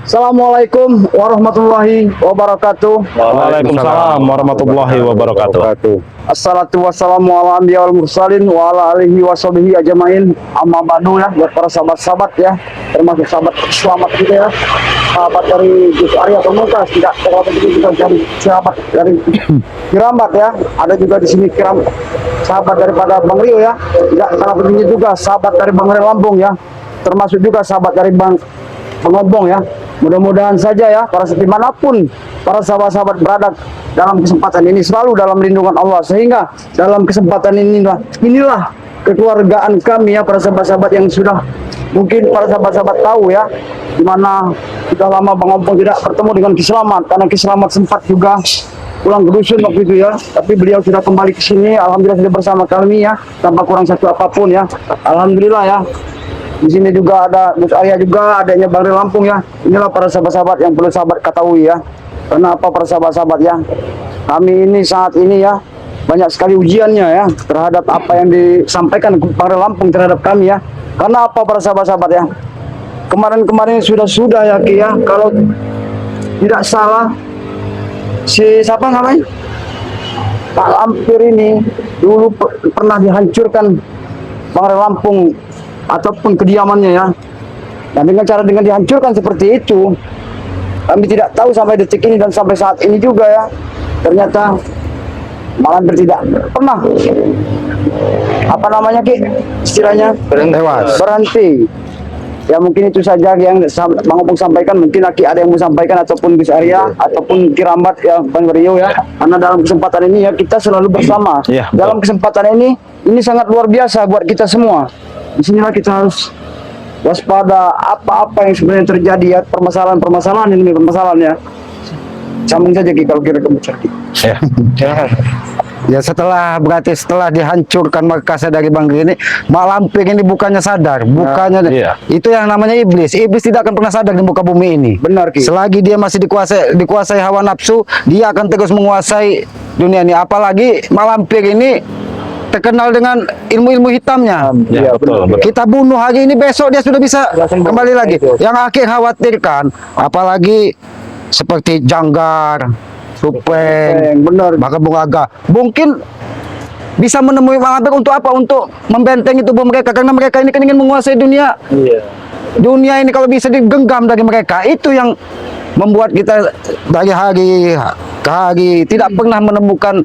Assalamualaikum warahmatullahi wabarakatuh. Waalaikumsalam warahmatullahi wabarakatuh. Assalatu wassalamu ala anbiya wal mursalin wa ala alihi wa sahbihi ajmain. Amma ba'du ya, buat para sahabat-sahabat ya, termasuk sahabat selamat kita ya. Sahabat dari Gus Arya Pamungkas, tidak terlalu juga dari sahabat dari Kirambat ya. Ada juga di sini sahabat daripada Bang Rio ya. Tidak kalah pentingnya juga sahabat dari Bang Rio Lampung ya. Termasuk juga sahabat dari Bang Pengombong ya. Mudah-mudahan saja ya para dimanapun para sahabat-sahabat berada dalam kesempatan ini selalu dalam lindungan Allah, sehingga dalam kesempatan inilah kekeluargaan kami ya, para sahabat-sahabat yang sudah mungkin para sahabat-sahabat tahu ya, dimana sudah lama Bang Ompong tidak bertemu dengan Kislamat, karena Kislamat sempat juga pulang ke dusun waktu itu ya, tapi beliau sudah kembali ke sini. Alhamdulillah sudah bersama kami ya, tanpa kurang satu apapun ya. Alhamdulillah ya. Di sini juga ada Gus Arya, juga adanya Bang Rio Lampung ya. Inilah para sahabat-sahabat yang perlu sahabat ketahui ya. Kenapa para sahabat-sahabat ya? Kami ini saat ini ya banyak sekali ujiannya ya terhadap apa yang disampaikan Bang Rio Lampung terhadap kami ya. Karena apa para sahabat-sahabat ya? Kemarin-kemarin sudah ya Ki ya, kalau tidak salah si siapa namanya? Pak Lampir ini dulu pernah dihancurkan Bang Rio Lampung ataupun kediamannya ya. Dan dengan dihancurkan seperti itu, kami tidak tahu sampai detik ini dan sampai saat ini juga ya, ternyata malah tidak pernah apa namanya Ki istilahnya berhenti ya. Mungkin itu saja yang Bang Opung sampaikan. Mungkin Aki ada yang mau sampaikan, ataupun Gus Arya ataupun Kirambat ya, Bang Rio ya. Karena dalam kesempatan ini ya kita selalu bersama ya, dalam kesempatan ini sangat luar biasa buat kita semua. Disinilah kita harus waspada apa-apa yang sebenarnya terjadi ya, permasalahan ya. Sambung saja Ki kalau kira-kira Ya. Ya setelah dihancurkan Makassar dari Bang ini, Mak Lampir ini bukannya sadar, itu yang namanya iblis. Iblis tidak akan pernah sadar di muka bumi ini. Benar Ki. Selagi dia masih dikuasai hawa nafsu, dia akan terus menguasai dunia ini. Apalagi Mak Lampir ini terkenal dengan ilmu-ilmu hitamnya. Ya, betul. Kita bunuh hari ini, besok dia sudah bisa kembali lagi. Yang akhir khawatirkan, apalagi seperti Janggar, Supeng, benar, bahkan Bung Aga, mungkin bisa menemui Mak Lampir untuk apa? Untuk membentengi tubuh mereka, karena mereka ini kan ingin menguasai dunia. Dunia ini kalau bisa digenggam dari mereka, itu yang membuat kita dari hari ke hari tidak pernah menemukan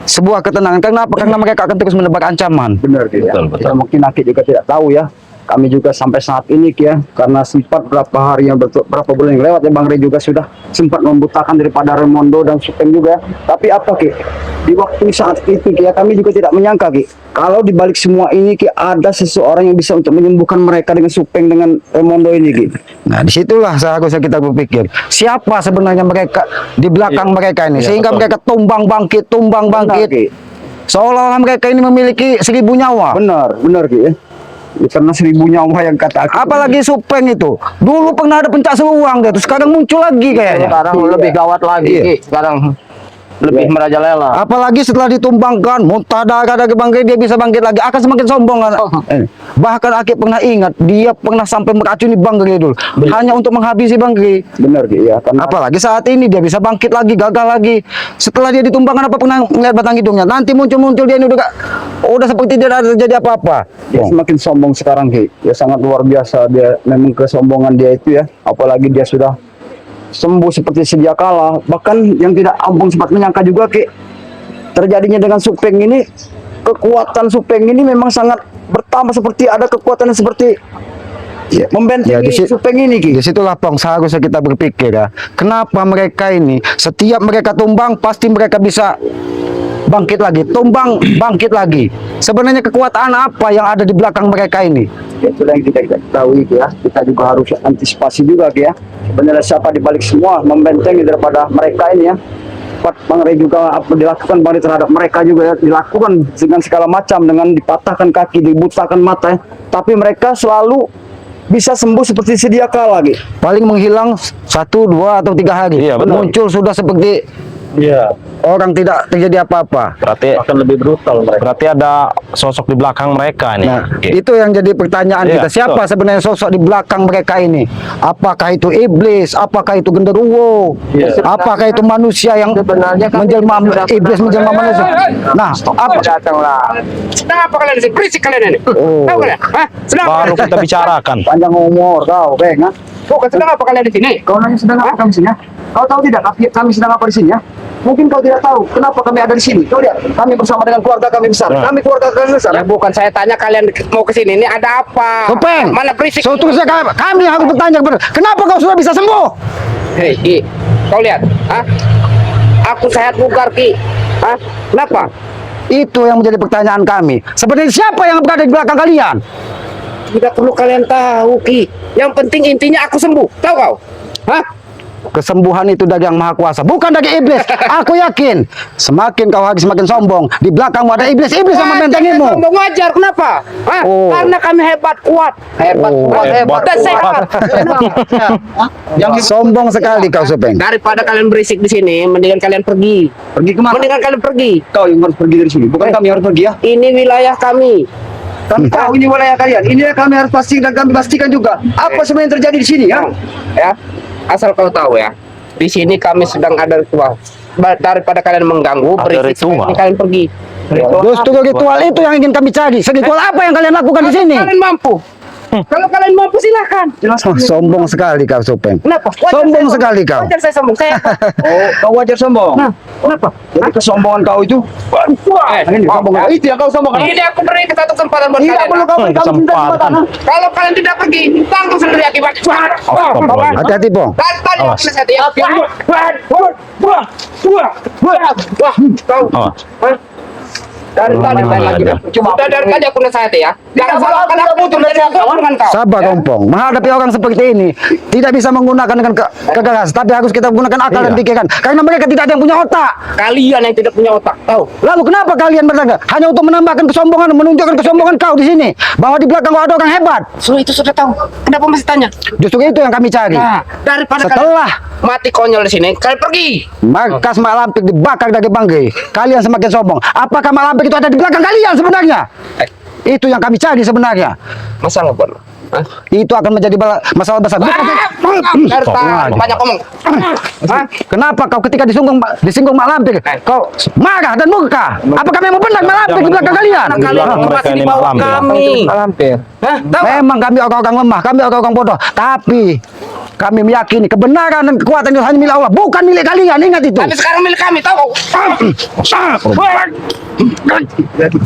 sebuah ketenangan. Kenapa? Karena mereka akan terus menebar ancaman. Benar Ki ya. Betul. Ya, mungkin Aki juga tidak tahu ya. Kami juga sampai saat ini Ki ya, karena sempat berapa hari yang berapa bulan yang lewat ya, Bang Rey juga sudah sempat membutakan daripada Raimondo dan Supeng juga ya. Tapi apa Ki, di waktu saat itu Ki ya, kami juga tidak menyangka Ki, kalau dibalik semua ini Ki, ada seseorang yang bisa untuk menyembuhkan mereka dengan Supeng, dengan Raimondo ini Ki. Nah disitulah seharusnya kita berpikir, siapa sebenarnya mereka di belakang mereka ini, sehingga mereka tumbang bangkit seolah-olah mereka ini memiliki 1000 nyawa. Benar Ki ya. Karena 1000 nyawa yang kata Aki. Apalagi Supeng itu dulu pernah ada pencak uang dia, terus sekarang muncul lagi kayaknya. Sekarang lebih gawat lagi Ki. Sekarang lebih merajalela. Apalagi setelah ditumbangkan muntah darah dari Bang Rey, dia bisa bangkit lagi, akan semakin sombong kan. Bahkan Aki pernah ingat, dia pernah sampai meracuni Bang Rey dulu, hanya untuk menghabisi Bang Rey. Benar Ki ya. Apalagi saat ini dia bisa bangkit lagi, gagal lagi. Setelah dia ditumbangkan, apa pernah melihat batang hidungnya? Nanti muncul dia ini udah seperti tidak ada terjadi apa-apa. Dia semakin sombong sekarang Ki. Ya sangat luar biasa dia, memang kesombongan dia itu ya. Apalagi dia sudah sembuh seperti sedia kala. Bahkan yang tidak Ampung sempat menyangka juga Ki, terjadinya dengan Supeng ini, kekuatan Supeng ini memang sangat bertambah, seperti ada kekuatan seperti membentengi Supeng ini Ki. Disitulah Pong seharusnya kita berpikir ya, kenapa mereka ini setiap mereka tumbang pasti mereka bisa bangkit lagi, tumbang bangkit lagi. Sebenarnya kekuatan apa yang ada di belakang mereka ini? Itulah yang kita ketahui ya. Kita juga harus antisipasi juga ya. Sebenarnya siapa dibalik semua membentengi daripada mereka ini ya. Bang Rey juga apa dilakukan Bang Rey terhadap mereka juga ya, dilakukan dengan segala macam, dengan dipatahkan kaki, dibutakan mata ya. Tapi mereka selalu bisa sembuh seperti sedia kala lagi. Paling menghilang 1, 2 atau 3 hari, muncul sudah seperti Iya. orang tidak terjadi apa-apa. Berarti akan lebih brutal mereka. Berarti ada sosok di belakang mereka nih. Nah, Oke. itu yang jadi pertanyaan Iya, kita. Siapa betul. sebenarnya sosok di belakang mereka ini? Apakah itu iblis? Apakah itu genderuwo? Iya. Apakah itu manusia yang Sebenarnya kami menjelma sudah iblis pernah- menjelma manusia? Nah, apa? Datanglah. Sedang apa kalian di sini? Berisik kalian ini. Oh. Tahu kalian? Hah? Sedang apa? Baru kita bicarakan. Panjang umur kau, Beng. Ha? Bukan sedang apa kalian di sini? Kau nanya sedang apa kami di sini? Ha? Kau tahu tidak kami sedang apa di sini? Ya? Mungkin kau tidak tahu kenapa kami ada di sini. Kau lihat, kami bersama dengan keluarga kami besar. Nah. Kami keluarga kami besar. Ya bukan saya tanya kalian mau ke sini. Ini ada apa? Supeng, Mana berisik? so, terus kami harus bertanya kepada, kenapa kau sudah bisa sembuh? Hei, Ki. Kau lihat, hah? Aku sehat bugar, Ki. Hah? Kenapa? Itu yang menjadi pertanyaan kami. Sebenarnya siapa yang berada di belakang kalian? Tidak perlu kalian tahu, Ki. Yang penting intinya aku sembuh. Tahu kau? Hah? Kesembuhan itu dari Yang Maha Kuasa, bukan dari iblis. Aku yakin, semakin kau hari semakin sombong. Di belakangmu ada iblis-iblis yang membentengimu. Sombong wajar, kenapa? Hah? Oh. Karena kami hebat, kuat. Hebat, Oh. kuat, Hebat, dan kuat. sehat. Yang Sombong sekali kau, Supeng. Daripada kalian berisik di sini, mendingan kalian pergi. pergi kemana? Mendingan kalian pergi. Kau yang harus pergi dari sini. Bukan kami yang harus pergi ya. Ini wilayah kami. Kami tahu ini wilayah kalian. Inilah kami harus pastikan dan kami pastikan juga apa sebenarnya yang terjadi di sini ya. Ya, asal kau tahu ya. Di sini kami sedang ada ritual. Daripada kalian mengganggu, Ada berisik, ritual. sebaiknya kalian pergi. Justru ritual itu yang ingin kami cari. Ritual apa yang kalian lakukan di sini? Kalian mampu. Kalau kalian mampu silahkan. Oh, sombong sekali kau, Supeng. Kenapa? Wajar Sombong saya sekali kau. Wajar saya sombong. Saya Oh, kau wajar sombong. Nah, kenapa? Jadi kesombongan kau itu. Ini kesombongan. Itu yang kau sombongkan. Ini aku beri satu kesempatan buat Tidak kalian. perlu kau beri kami minta Kesempatan. kesempatan. Kalau kalian tidak pergi, tanggung sendiri akibat. Astagfirullah. Hati-hati, Pong. Tadi Awas. aku nasihat ya. Kau. Awas. Hah? Dari tadi saya lagi. ada. Sudah dari tadi aku nasihat ya. Jangan salah, salahkan tidak aku butuh untuk menjadi nasihat. kawan dengan kau. Sabar, Kompong. Menghadapi orang seperti ini tidak bisa menggunakan dengan kekerasan, tapi harus kita gunakan akal dan Iya. pikiran. Karena mereka tidak ada yang punya otak. Kalian yang tidak punya otak, tahu? Lalu kenapa kalian berdagang? Hanya untuk menambahkan kesombongan, menunjukkan kesombongan kau di sini. Bahwa di belakang kau ada orang hebat. So itu sudah tahu. Kenapa masih tanya? Justru itu yang kami cari. Nah, daripada Setelah kalian mati konyol di sini, kalian pergi. markas Mak Lampir dibakar dari Banggai, kalian semakin sombong. Apakah Mak Lampir itu ada di belakang kalian sebenarnya? Itu yang kami cari sebenarnya. Masa nggak boleh? Hah? Itu akan menjadi masalah besar. Dari tadi banyak ngomong. Hah? Kenapa kau ketika disinggung Mak Lampir, kau marah dan murka? Apakah memang benar Mak Lampir di belakang kalian? Karena kalian Mereka masih ini di bawah malam, ya. kami. Hampir. Hah? Tahu? Memang kami orang-orang lemah, kami orang-orang bodoh. Tapi kami meyakini kebenaran dan kekuatan itu hanya milik Allah, bukan milik kalian. Ingat itu. Tapi sekarang milik kami, tahu?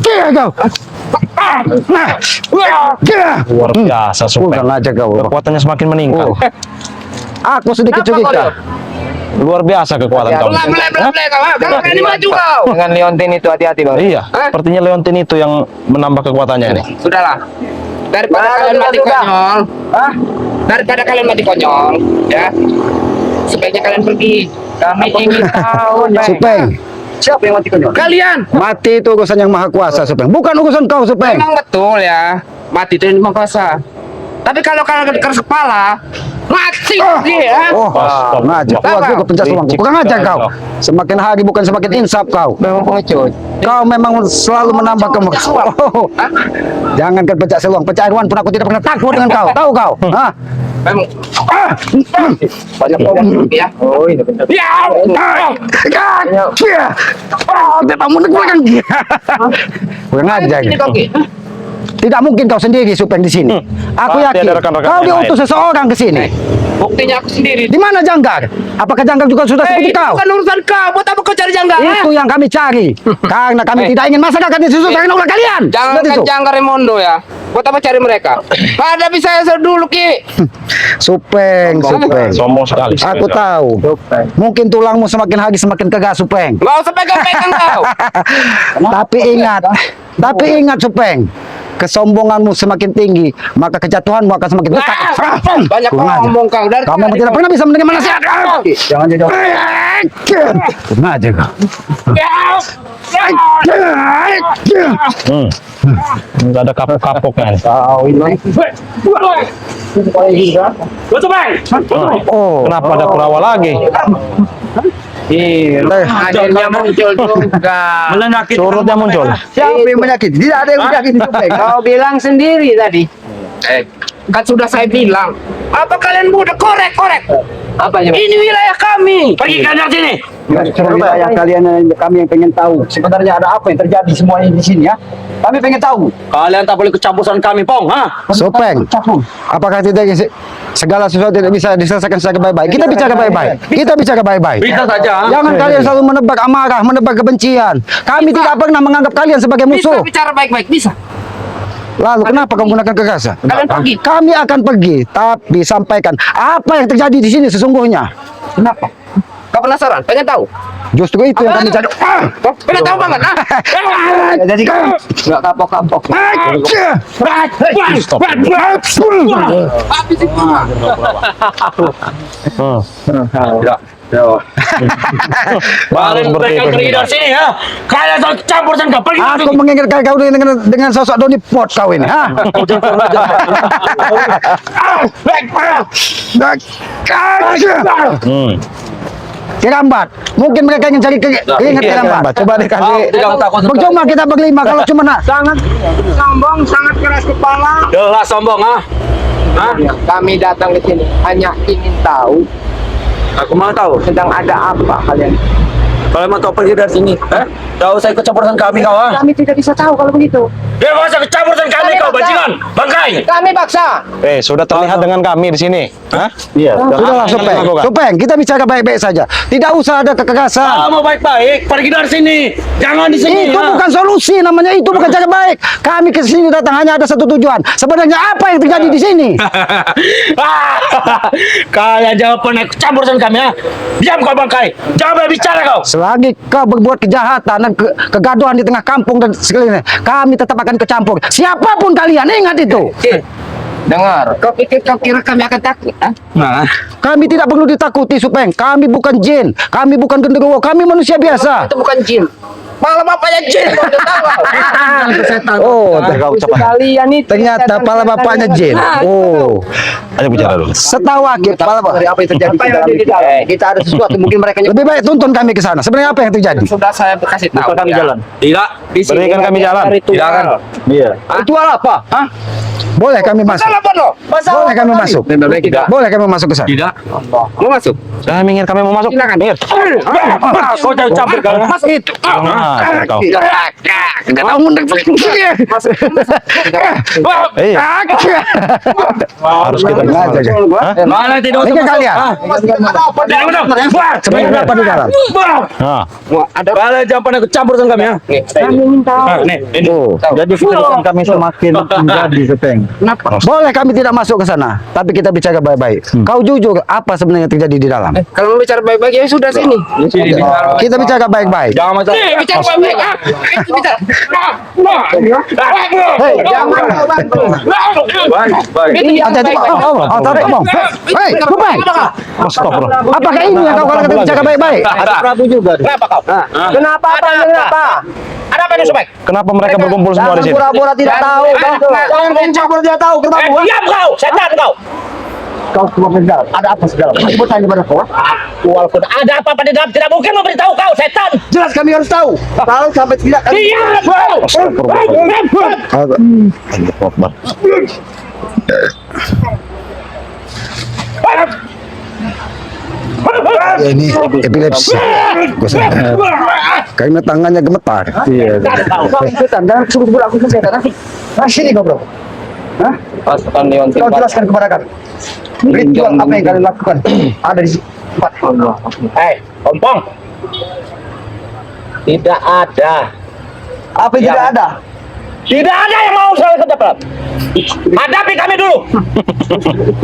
Kira kau. Nah, kira. Luar biasa, Supeng. Kurang aja kau. Kekuatannya semakin meningkat. Oh. Aku sedikit Kenapa kau, curiga. Leo? Luar biasa kekuatan kamu. Belai kau. Kalau berani maju kau. Dengan Leontin itu hati-hati, Bang. Iya, Hah? sepertinya Leontin itu yang menambah kekuatannya ini. Sudahlah. Daripada kalian mati konyol. Daripada kalian mati konyol, ya. Sebaiknya kalian pergi. Kami ingin tahu. Supeng, Siapa yang mati konyol? Kalian. mati itu urusan yang maha kuasa, Supeng. Bukan urusan kau, Supeng. Memang betul ya. Mati itu yang maha kuasa. Tapi kalau kalian keras kepala, mati dia. Oh, kurang ajar. Kau aku ke pencet uangku. Kurang ajar kau. Semakin hari bukan semakin insaf kau. Memang pengecut. Kau memang selalu menambah kamu. Oh, jangan kan pecah seluang, pecah airwan pun aku tidak pernah takut dengan kau. Tahu kau? Hah? Memang banyak ngomong ya. Oh, ini benar. Ya. Tidak mau belakang. Kurang ajar. Ini kau Ki. Tidak mungkin kau sendiri, Supeng, di sini. Aku Pasti yakin ada rekan-rekan kau yang diutus seseorang ke sini. Buktinya aku sendiri. Di mana Janggar? Apakah Janggar juga sudah seperti Itu kau? bukan urusan kau. Buat apa kau cari janggal? Itu yang kami cari. Karena kami tidak ingin masyarakat disusahkan oleh kalian. Jangan Lihat itu. janggal Remondo ya. Buat apa cari mereka? Hadapi saya dulu Ki. Supeng, Supeng. Sombong sekali. Aku tahu. Mungkin tulangmu semakin hari semakin kegas, Supeng. Gak usah pegang-pegang kau. Tapi ingat, Supeng. Kesombonganmu semakin tinggi, maka kejatuhanmu akan semakin dekat. Banyak Kurang ajar. ngomong kau. Dari Kamu memang tidak pernah bisa menerima nasihat. Jangan jadi Kurang aja kau. Nggak ada kapok-kapoknya nih. Oh, Kenapa ada Kurawa lagi? Akhirnya muncul juga. Surutnya muncul. Siapa yang menyakiti? Tidak ada yang menyakiti Supeng. Kau bilang sendiri tadi. Kan sudah saya bilang. Apa kalian muda korek? Apa aja? Ini wilayah kami. Pergi kalian sini. Coba ya kalian kami yang pengen tahu sebenarnya ada apa yang terjadi semuanya di sini ya. Kami pengen tahu. Kalian tak boleh kecampuran kami, Pong, ha? Supeng, apakah tidak segala sesuatu tidak bisa diselesaikan secara baik-baik? Kita bicara baik-baik. Kita bicara baik-baik. Bisa saja. Jangan kalian selalu menebak amarah, menebak kebencian. Kami tidak pernah menganggap kalian sebagai Bisa musuh. bicara baik-baik, bisa. Lalu kenapa kamu gunakan kekerasan? Kalian pergi. Kami akan pergi, tapi sampaikan apa yang terjadi di sini sesungguhnya. Kenapa? Kau penasaran? Pengen tahu? Justru itu yang kami cari. Pengen tahu banget, ah? Jadi Nggak kapok-kapok. Habis itu. Paling mereka pergi dari sini, ha? Kalian selalu campur dan pergi. aku mengingatkan kau dengan sosok Doni Pot kau ini, ha? Kirambat, mungkin mereka ingin cari keringat Kirambat. Coba dikasih. Percuma kita berlima kalau cuma Sangat sombong, sangat keras kepala. Jelas sombong, ha? Kami datang ke sini hanya ingin tahu Aku mau tahu. sedang ada apa kalian. Kalau mau tahu pergi dari sini, Gak usah ikut campuran kami, kau, ha? Kami tidak bisa tahu kalau begitu. Dia gak usah kecampuran kami, kau, bajingan, bangkai. Kami paksa. Sudah terlihat dengan kami di sini. Hah? Iya. Sudahlah, Supeng. Supeng, kita bicara baik-baik saja. Tidak usah ada kekerasan. Kamu baik-baik, pergi dari sini. Jangan di sini. Itu bukan solusi, namanya itu bukan cara baik. Kami ke sini datang hanya ada satu tujuan. Sebenarnya apa yang terjadi di sini? Kalian jangan pernah ikut campuran kami, ha? Diam kau, bangkai. Jangan berbicara kau. Selagi kau berbuat kejahatan dan kegaduhan di tengah kampung dan sekelilingnya, kami tetap akan kecampur. Siapapun kalian, ingat itu. Dengar. Kau pikir kau kira kami akan takut, ah? Nah, Kami tidak perlu ditakuti, Supeng. Kami bukan jin, kami bukan genderuwo, kami manusia biasa. Itu bukan jin. Malah bapaknya jin. Kau udah tahu. Oh, Kalian itu ternyata kepala bapaknya jin. Oh, Ayo bicara dulu. setahu aku kepala bapak. Dari apa yang terjadi di dalam itu? Kita ada sesuatu mungkin mereka Lebih baik tuntun kami ke sana. Sebenarnya apa yang terjadi? Sudah saya kasih tahu. kami ya. jalan. tidak. Berikan kami jalan. Tidak kan? Iya. Ritual apa? Hah? Boleh kami masuk. Salah apa lo? Boleh kami masuk. Tidak. Boleh kami masuk ke sana. Tidak. Mau masuk? Saya ingin kami mau masuk. Silakan. Minggir. Kau jangan campur kau. Masuk itu. Kau. Enggak tahu mundek. Iya. Harus kita Sengaja aja. Mana tidak Ini usah kalian. Sebenarnya berapa di dalam? Nah, Kalian jangan pernah ikut campur dengan kami, ha? Nih, ini. Jadi kehidupan kami semakin menjadi Supeng. Boleh kami tidak masuk ke sana, tapi kita bicara baik-baik. Kau jujur apa sebenarnya yang terjadi di dalam? Kalau mau bicara baik-baik ya sudah sini. Kita bicara baik-baik. Jangan macam. Bicara baik-baik. Ah, itu bicara. Hei, Jangan. hati-hati. Oh, tarik ngomong. Hei, Supeng. Apakah ini yang kau katakan bicara baik-baik? Ada Prabu juga. Kenapa kau? Kenapa? Kenapa? Ada apa ini, Sobek? kenapa mereka berkumpul semua di sini? Pura-pura tidak tahu. Jangan campur dia tahu kenapa. Diam kau, setan kau. Kau semua mendalam. Ada apa segala? Aku bertanya pada kau. Walaupun ada apa-apa di dalam, tidak mungkin memberitahu kau, setan. Jelas kami harus tahu. Kalau sampai tidak Diam kau. Ya, ini epilepsi. Karena tangannya gemetar. Iya. Setan, jangan sebut-sebut aku setan. Nah, sini kau bro. Hah? Pasukan Leon Kau Timbar. jelaskan kepada kami. Ritual apa yang kalian lakukan? Ada di tempat. Ompong. Tidak ada. Apa yang tidak ada? Tidak ada yang mau saya kedepan. Hadapi kami dulu.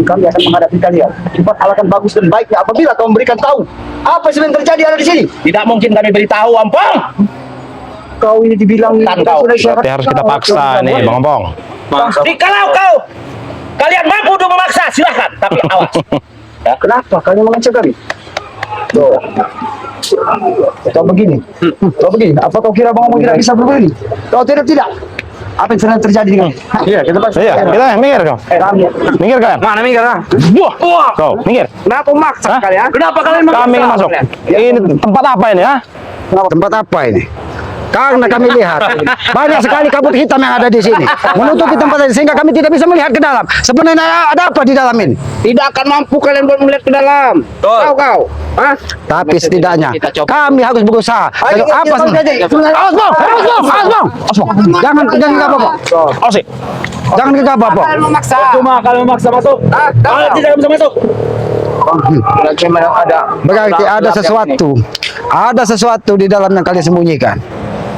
Kami akan menghadapi kalian. Cepat alahkan bagus dan baiknya apabila kau memberikan tahu apa yang sedang terjadi ada di sini. Tidak mungkin kami beritahu, Ompong. Kau ini dibilang Tan kau. Berarti harus kita paksa nih, Bang Ompong. Jikalau kau kalian mampu untuk memaksa, silahkan. Tapi awas. Kenapa kalian mengancam kami? Tuh. Kau begini. Kau begini. Apa kau kira Bang Omong tidak bisa berbunyi? Kau tidak. Apa yang sedang terjadi dengan? Iya, kita pas. Iya, kita minggir kau. Minggir kalian. Mana minggir ah? Wah, kau minggir. Kenapa maksa Hah? kalian? Kenapa kalian memaksa? Kami ingin masuk. Ini tempat apa ini ya? Tempat apa ini? Karena kami lihat banyak sekali kabut hitam yang ada di sini menutupi tempat ini sehingga kami tidak bisa melihat ke dalam. Sebenarnya ada apa di dalam ini? Tidak akan mampu kalian buat melihat ke dalam. Tahu kau? Hah? Tapi setidaknya Kita coba. kami harus berusaha. Ayo, apa sebenarnya? Awas bang, jangan gegabah bang. Oh sih. Jangan gegabah bang. Kalian memaksa. Cuma kalian memaksa masuk. Ah, Kalian tahu. tidak bisa masuk. Bagaimana ada? Berarti ada sesuatu. Ada sesuatu di dalam yang kalian sembunyikan.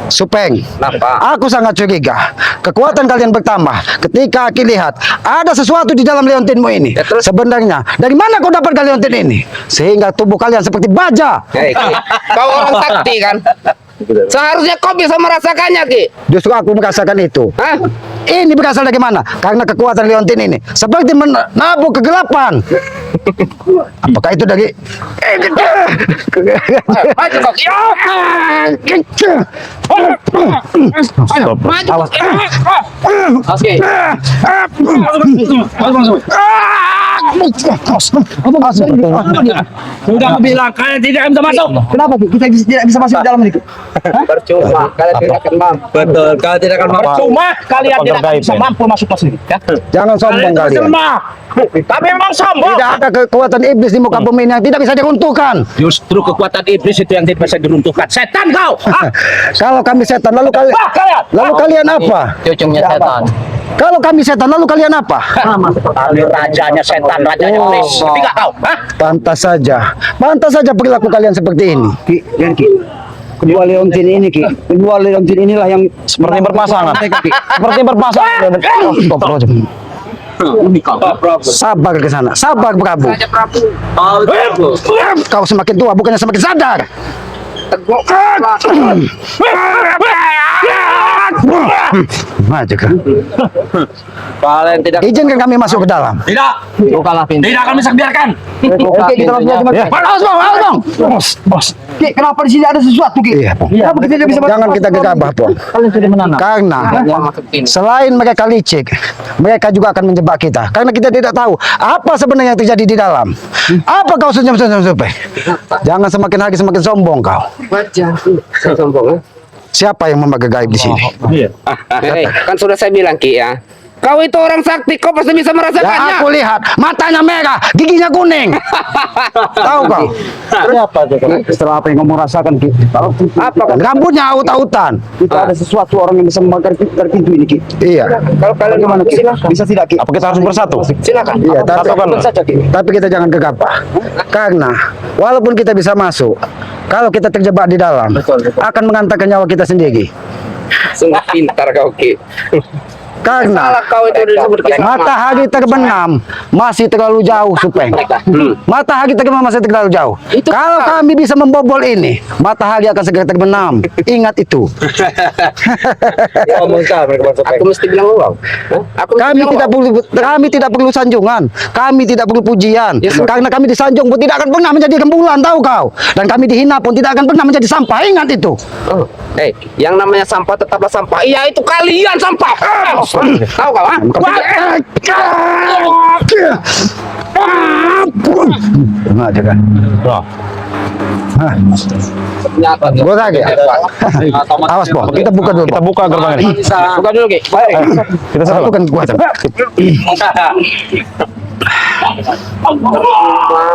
Supeng, Kenapa? aku sangat curiga. Kekuatan kalian bertambah ketika aku lihat ada sesuatu di dalam leontinmu ini. Ya, terus? Sebenarnya dari mana kau dapat leontin ini? Sehingga tubuh kalian seperti baja. Hei, Ki. Kau orang sakti kan? Seharusnya kau bisa merasakannya, Ki. Justru aku merasakan itu. Hah? Ini berasal dari mana? Karena kekuatan leontin ini seperti menabuk kegelapan. Apakah itu dari Maju kau, Ki. Stop. Maju. Oke. Sudah aku bilang kalian tidak bisa masuk. Kenapa kita tidak bisa masuk ke dalam ini? Percuma. Kalian tidak akan mampu. Betul, kalian tidak akan mampu. Cuma kalian Apa tidak terkait bisa ini? mampu masuk ke sini. Ya. Jangan sombong Kalian kalian. lemah. Kami memang sombong. Tidak ada kekuatan iblis di muka bumi ini yang tidak bisa diruntuhkan. Justru kekuatan iblis itu yang tidak bisa diruntuhkan. Setan kau. Hah? Kalau kami setan, lalu kalian Wah, kalian. kalian apa? Cucunya setan. Kalau kami setan, lalu kalian apa? Kalian rajanya setan, rajanya iblis. Ngerti nggak kau? Hah? Pantas saja perilaku kalian seperti ini. Ki, dan Ki. Kedua leontin ini Ki. Kedua leontin inilah yang Seperti berpasangan. Seperti berpasangan. Astagfirullahaladzim. Sabar ke sana, sabar Prabu. Raja Prabu. Kau semakin tua, bukannya semakin sadar. Teguk. Maju kan. Kalian tidak Izinkan kami masuk ke dalam. Tidak. bukalah pintu. Tidak kami bisa biarkan. Oke, kita langsung aja. Ya. Awas bang. Bos. Ki, kenapa di sini ada sesuatu Ki? Iya, Pong. Kenapa kita tidak bisa masuk? Jangan kita gegabah, Pong. Kalian sudah menanam. Karena Masuk pintu. selain mereka licik, mereka juga akan menjebak kita. Karena kita tidak tahu apa sebenarnya yang terjadi di dalam. Apa kau senyum-senyum Supeng? Jangan semakin hari semakin sombong kau. Wajah. Saya sombong. Siapa yang membaga gaib di sini? Hei, kan sudah saya bilang Ki ya. Kau itu orang sakti, kau pasti bisa merasakannya. Ya, aku lihat matanya merah, giginya kuning. Tahu kau? setelah apa yang kamu rasakan Ki. Kalau Apa kan? Rambutnya aut-autan. kita ada sesuatu orang yang bisa membakar pintu ini Ki. Iya. Kalau kalian Bagaimana Ki? silakan. Bisa tidak Ki? Apa kita harus bersatu? Silakan. Iya, Satukan. tapi kita jangan gegabah. Karena walaupun kita bisa masuk, kalau kita terjebak di dalam, akan mengantarkan nyawa kita sendiri. Sungguh pintar kau Ki. Karena Salah kau itu disebut kisah. matahari terbenam masih terlalu jauh, Supeng. Matahari terbenam masih terlalu jauh. Itu Kalau benar. kami bisa membobol ini, matahari akan segera terbenam. Ingat itu. Aku mesti bilang wow. Aku mesti bilang wow. Kami tidak perlu sanjungan, kami tidak perlu pujian. Ya, sudah. Karena kami disanjung pun tidak akan pernah menjadi rembulan, tahu kau? Dan kami dihina pun tidak akan pernah menjadi sampah. Ingat itu. Oh, yang namanya sampah tetaplah sampah. Iya, itu kalian sampah. Tahu kau? Ha? Nah, jangan. Ternyata. Gua lagi. Awas, Bo. Kita buka dulu. Kita buka gerbang ini. Buka dulu Ki. Kita satu. Satukan kekuatan.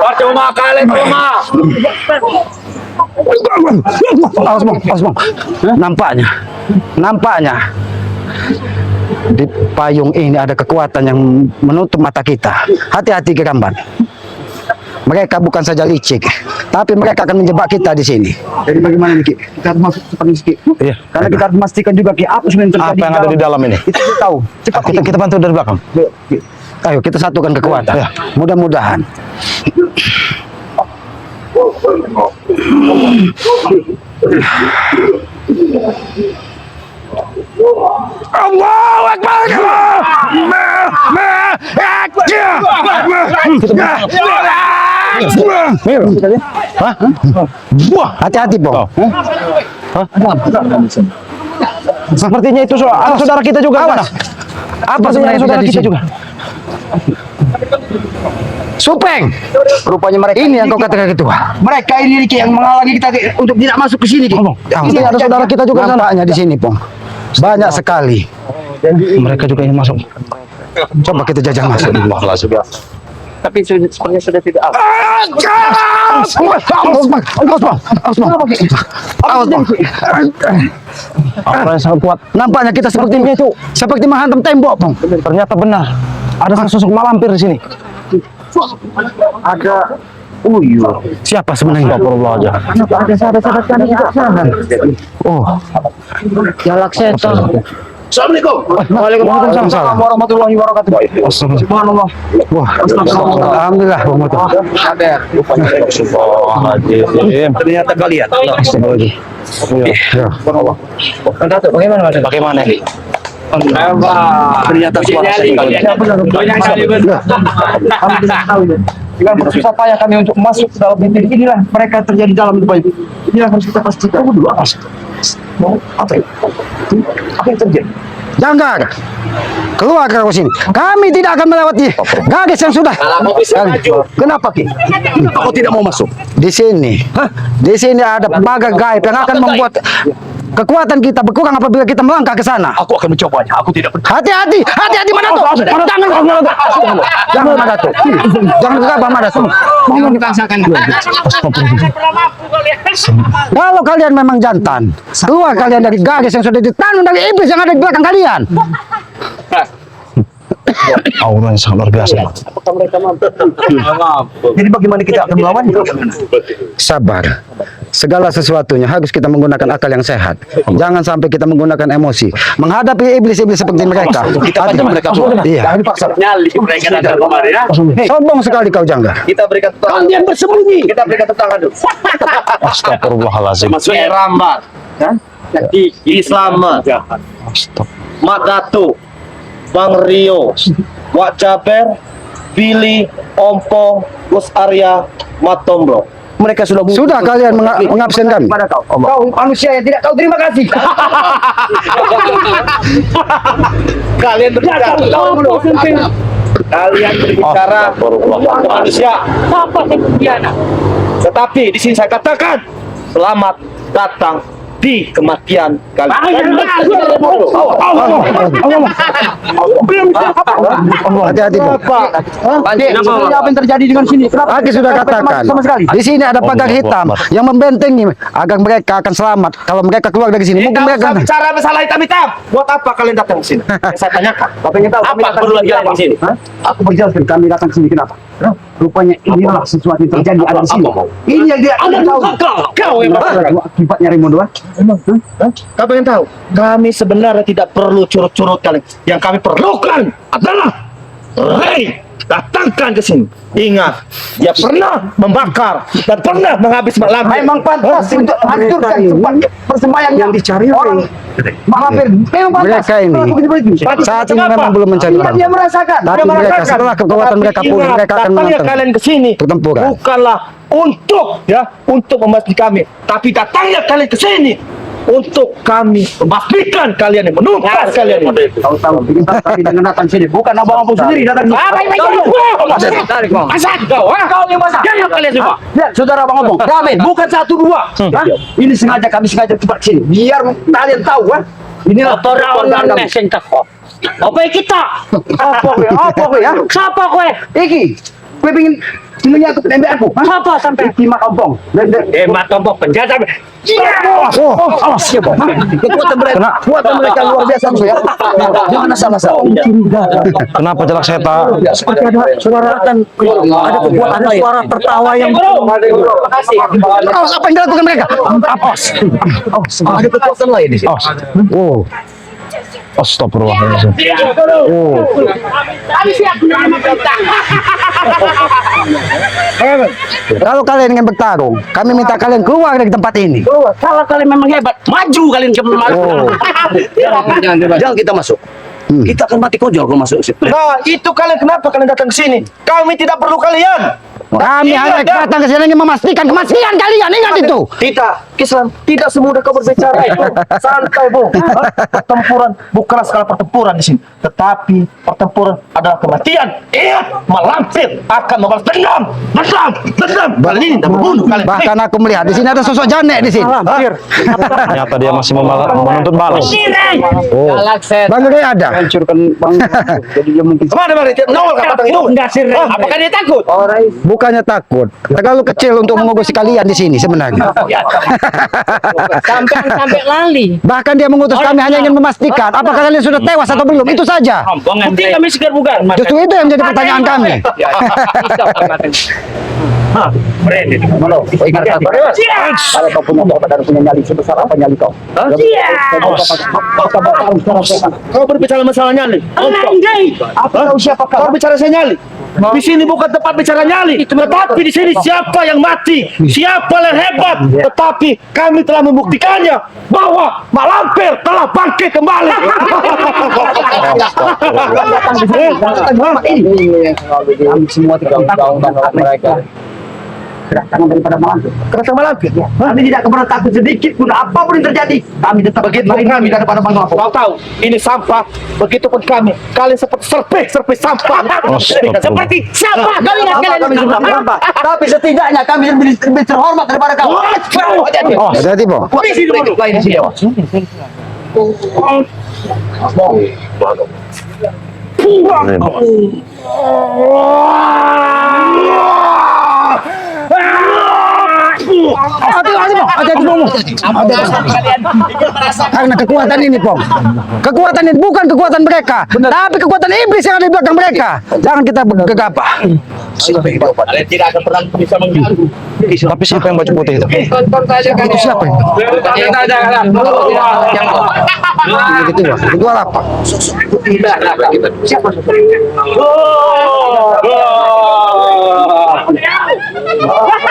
Percuma kalian cuma. Awas, Bang. Awas, Bang. Nampaknya di payung ini ada kekuatan yang menutup mata kita. Hati-hati Geramban. Mereka bukan saja licik, tapi mereka akan menjebak kita di sini. Jadi bagaimana nih Ki? Kita harus masuk cepat nih Ki. Iya. Karena kita harus memastikan juga Ki apa sebenarnya yang terjadi Apa yang ada di dalam ini? Kita harus tahu. Cepat Kita bantu dari belakang. Ki. Ayo kita satukan kekuatan. Ya. Mudah-mudahan. Allahu Akbar. Hah? Hati-hati, Bang. Oh. Sepertinya itu anak saudara kita juga. Awas. Apa sebenarnya saudara terjadi kita di sini? juga? Supeng. Rupanya mereka Ini yang kau katakan ketua. mereka ini Ki, yang menghalangi kita Ki, untuk tidak masuk ke sini Ki. Ini ada saudara kita juga nampaknya di sini, Pong. Banyak sekali. Mereka juga ingin masuk. Coba kita jajah masuk dulu. Tapi sepertinya sudah tidak apa. Orang yang sangat kuat. Nampaknya kita seperti menghantam tembok, Pong. Ternyata benar. Ada sosok malampir di sini. Ada Siapa sebenarnya? Astagfirullah aja. ada sahabat-sahabat kami juga sana. Oh, Jalak setan. Assalamualaikum. Waalaikumsalam warahmatullahi wabarakatuh. Subhanallah. Wah, alhamdulillah. Ternyata kalian. Bagaimana ini? Ternyata suara Dengan bersusah payah kami untuk masuk ke dalam bintik inilah mereka terjadi dalam hidup ini. Inilah harus kita pastikan. Apa yang terjadi? Jangan keluar kau sini. Kami tidak akan melewati garis yang sudah. Kenapa Ki? Aku tidak mau masuk. Di sini, di sini ada pagar gaib yang akan membuat kekuatan kita berkurang apabila kita melangkah ke sana. Aku akan mencobanya. Aku tidak Hati-hati, hati-hati Madato. Jangan Madato. Jangan gegabah Madato. Jangan dipaksakan. Kalau kalian memang jantan, keluar kalian dari garis yang sudah ditanam dari iblis yang ada di belakang kalian. Aura yang sangat luar biasa. Jadi bagaimana kita akan melawannya? Sabar. Segala sesuatunya harus kita menggunakan akal yang sehat. Jangan sampai kita menggunakan emosi. Menghadapi iblis-iblis seperti mereka. Kita baca mereka semua. Iya. Jangan dipaksa. Nyali mereka datang kemarin ya. Sombong sekali kau Jangga. Kita berikan tetangga. Kalian bersembunyi. Kita berikan tetangga dulu. Astagfirullahaladzim. Maksudnya Rambat. Jadi Islamat. Mat Datu. Bang Rio. Wak Jaber. Billy. Ompo. Gus Arya. Mat Tombro. Mereka Sudah kalian mengabsen kami. Kau manusia yang tidak tahu terima kasih. Kalian berbicara. Kalian berbicara manusia. Tetapi di sini saya katakan selamat datang di kematian kalian. Hati-hati Pak. Apa yang terjadi dengan sini? Kenapa? Aki sudah katakan. Sama sekali. Di sini ada pagar hitam yang membentengi agar mereka akan selamat. Kalau mereka keluar dari sini, mungkin mereka akan. Bicara masalah hitam-hitam. Buat apa kalian datang ke sini? Saya tanyakan. Apa yang tahu? Apa perlu lagi datang ke sini? Aku berjelaskan kami datang ke sini kenapa? Rupanya inilah sesuatu yang terjadi ada di sini. Ini yang dia tahu. Kau yang Akibatnya Raimundo. Kau pengen tahu? Kami sebenarnya tidak perlu curut-curut kalian. Yang kami perlukan adalah Ray. Datangkan ke sini. Ingat, dia pernah membakar dan pernah menghabis malamnya. Memang pantas untuk hancurkan tempat persembahyaan yang dicari orang Mahathir. Memang pantas. Mereka ini saat ini memang belum mencari Dia orang. merasakan. Tapi mereka setelah kekuatan mereka pulih, mereka akan datangnya menantang kalian ke sini pertempuran. bukanlah untuk membasmi kami, tapi datangnya kalian ke sini untuk kami membasmikan kalian, yang menungkas kalian. Tahu-tahu bikin kami dengan datang sini. Bukan abang-abang sendiri datang. Asal kau yang masak. Jangan kalian semua. Lihat saudara abang-abang. Kami bukan 1 2. Ini sengaja kami sengaja cepat sini. Biar kalian tahu Inilah Orang sing teko. Apa kita? Apa kowe ya? Siapa kowe? Iki. Kowe pengen jenenge aku tembe aku. Siapa sampai? Iki mak ompong. Matombok penjara. Awas ya, Bang. Kekuatan mereka luar biasa ya. Jangan asal-asal. Kenapa Jalak Setan? Seperti ada suara dan ada kekuatan, ada suara tertawa yang Awas, apa yang dilakukan mereka? awas. Ada kekuatan lain di sini. Oh, Astagfirullahaladzim. kalau kalian ingin bertarung, kami minta kalian keluar dari tempat ini. Kalau kalian memang hebat, maju kalian ke Jangan kita masuk. Kita akan mati konyol kalau masuk. Nah, itu kalian kenapa kalian datang ke sini? Kami tidak perlu kalian. Kami hanya datang ke sini ingin memastikan kematian kalian. Ingat itu. Tidak, Kisan, tidak semudah kau berbicara itu. Santai, Bu. Pertempuran bukanlah skala pertempuran di sini, tetapi pertempuran adalah kematian. Ingat, malampir akan membalas dendam. Dendam. Kali ini tidak membunuh kalian. Bahkan aku melihat di sini ada sosok Janek di sini. Ternyata dia masih menuntut balas. Oh, Bang Gede ada. Hancurkan Bang. Jadi dia mungkin Kemana, Dia nongol ke batang itu. Apakah dia takut? Bukannya takut, terlalu kecil untuk mengurusi kalian di sini sebenarnya. Sampai lali. Bahkan dia mengutus kami hanya ingin memastikan apakah kalian sudah tewas atau belum. Itu saja. Bukti kami segar bugar. Justru itu yang menjadi pertanyaan kami. kalau kau punya obat dan punya nyali sebesar apa nyali kau? Kau berbicara masalah nyali. Apa kau siapa kau? Kau bicara saya nyali. Di sini bukan tempat bicara nyali, tetapi di sini siapa yang mati, siapa yang hebat. Tetapi kami telah membuktikannya bahwa Malampir telah bangkit kembali. Kami semua tidak tahu mereka. Kedatangan daripada Malampir. Kedatangan Malampir. Kami tidak pernah takut sedikit pun apapun yang terjadi. Kami tetap Begitu kami daripada Bang Lampir. Kau tahu, ini sampah. Begitupun kami. Kalian seperti serpih sampah. Seperti siapa kalian sampah. Tapi setidaknya kami lebih terhormat daripada kau. Hati-hati, Bang. Di sini dulu. Di sini. Hati-hati, Bang. Karena kekuatan ini, Pong. Kekuatan ini bukan kekuatan mereka, tapi kekuatan iblis yang ada di belakang mereka. Jangan kita gegabah. Kalian tidak akan pernah bisa mengganggu. tapi siapa yang baju putih itu? Itu siapa itu? Gitu ya. Itu apa?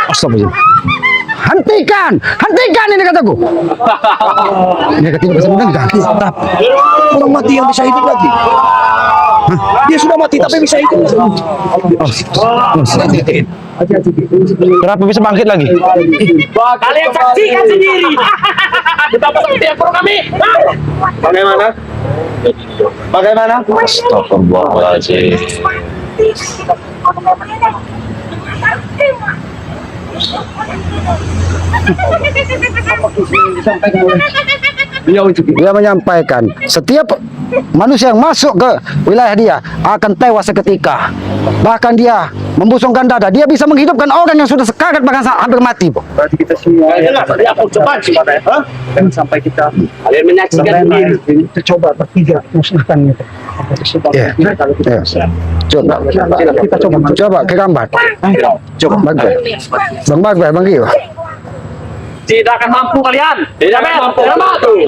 Astagfirullah. Hentikan ini kataku. Ini tidak bisa mendengar. Orang mati yang bisa hidup lagi. Dia sudah mati tapi bisa hidup. Kenapa bisa bangkit lagi? Kalian saksikan sendiri. Betapa sakitnya perut kami. Bagaimana? Astagfirullahaladzim. Dia menyampaikan setiap manusia yang masuk ke wilayah dia akan tewas seketika. Bahkan dia membusungkan dada. Dia bisa menghidupkan orang yang sudah sekarat bahkan hampir mati. Berarti kita semua dan sampai kita Kalian menyaksikan sendiri. kita coba bertiga musnahkan itu. Ya. Coba ke gambar. Coba Bang Bagber, Bang Gio. Tidak akan mampu kalian. Tidak mampu. Tidak mampu.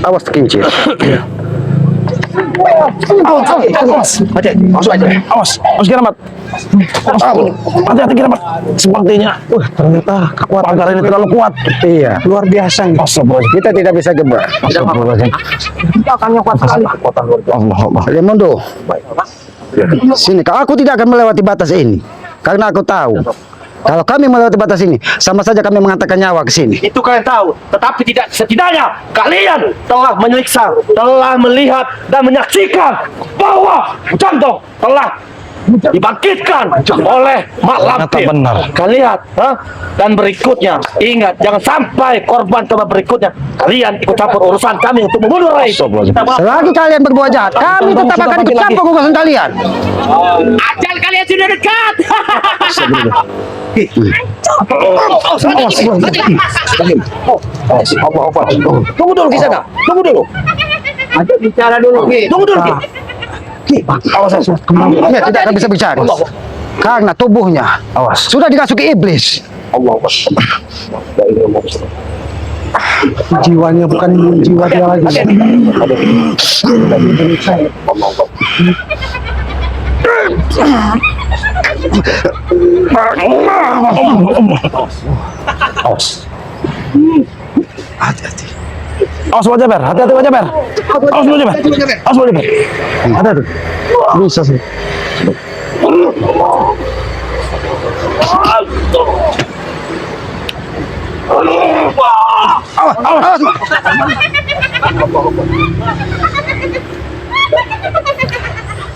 Awas terkincir. Masuk aja. Awas Kiramat. Hati-hati Kiramat. Sepertinya, ternyata kekuatan pagar ini terlalu kuat. Iya, luar biasa. Kita tidak bisa gebrak. Astagfirullahaladzim. Allah. Lemondo. Sini, aku tidak akan melewati batas ini. Karena aku tahu kalau kami melewati batas ini, sama saja kami mengantarkan nyawa ke sini. Itu kalian tahu, tetapi tidak setidaknya kalian telah menyiksa, telah melihat dan menyaksikan bahwa Jandong telah dibangkitkan oleh Mak Lampir. benar. Kalian lihat, dan berikutnya ingat jangan sampai korban berikutnya kalian ikut campur urusan kami untuk membunuh Rai. Selagi kalian berbuat jahat, kami tetap akan ikut campur urusan kalian. Ajal kalian sudah dekat. Tunggu dulu di sana. Tunggu dulu. Bicara dulu. Tunggu dulu. Dia tidak akan bisa bicara karena tubuhnya sudah dirasuki iblis. Jiwanya bukan jiwa dia lagi. Awas. Hati-hati. Awas Pak Jaber, hati-hati Pak Jaber. Awas Pak Jaber. Awas Pak Jaber. Hati-hati. Bisa sih. Awas, awas.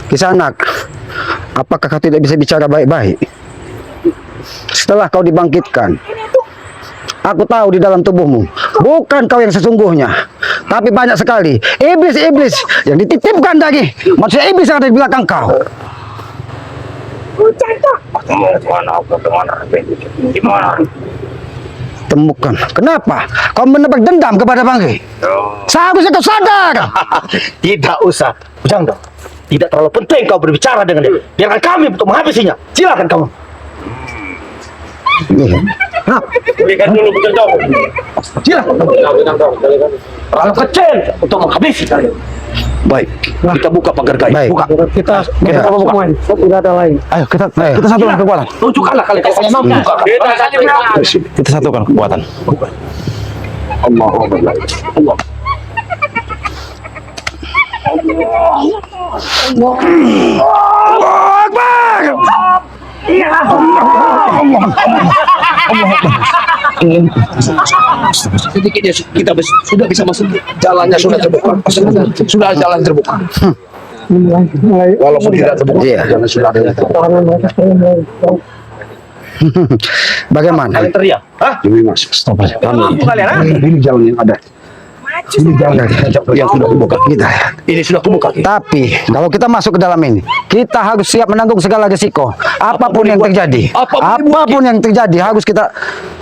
Kisanak, apakah kau tidak bisa bicara baik-baik? Setelah kau dibangkitkan, aku tahu di dalam tubuhmu bukan kau yang sesungguhnya, tapi banyak sekali iblis-iblis yang dititipkan dari manusia iblis yang ada di belakang kau. Temukan. Kenapa kau menebak dendam kepada Bangke? Seharusnya kau sadar. Tidak usah. Jangan dong. Tidak terlalu penting kau berbicara dengan dia. Biarkan kami untuk menghabisinya. Silakan kamu. Berikan ini betul dong. Silakan. Terlalu kecil untuk menghabisi kalian. Baik. Kita buka pagar gaib. Baik. Buka. Kita buka. Tidak ada lain. Ayo kita satukan kekuatan. Tunjukkanlah kalian kalau mampu. Kita satukan kekuatan. Sedikitnya kita sudah bisa masuk, jalannya sudah terbuka, sudah jalan terbuka. Walaupun tidak terbuka, Iya. jalan sudah ada. Bagaimana? Kalian teriak. Hah? Demi masuk. Stop aja. Mampu kalian, ha? Ini jalan yang ada. Ini jalan yang sudah kubuka. Kita. Ini sudah kubuka. Tapi kalau kita masuk ke dalam ini, kita harus siap menanggung segala risiko. Apapun yang terjadi, apapun yang terjadi harus kita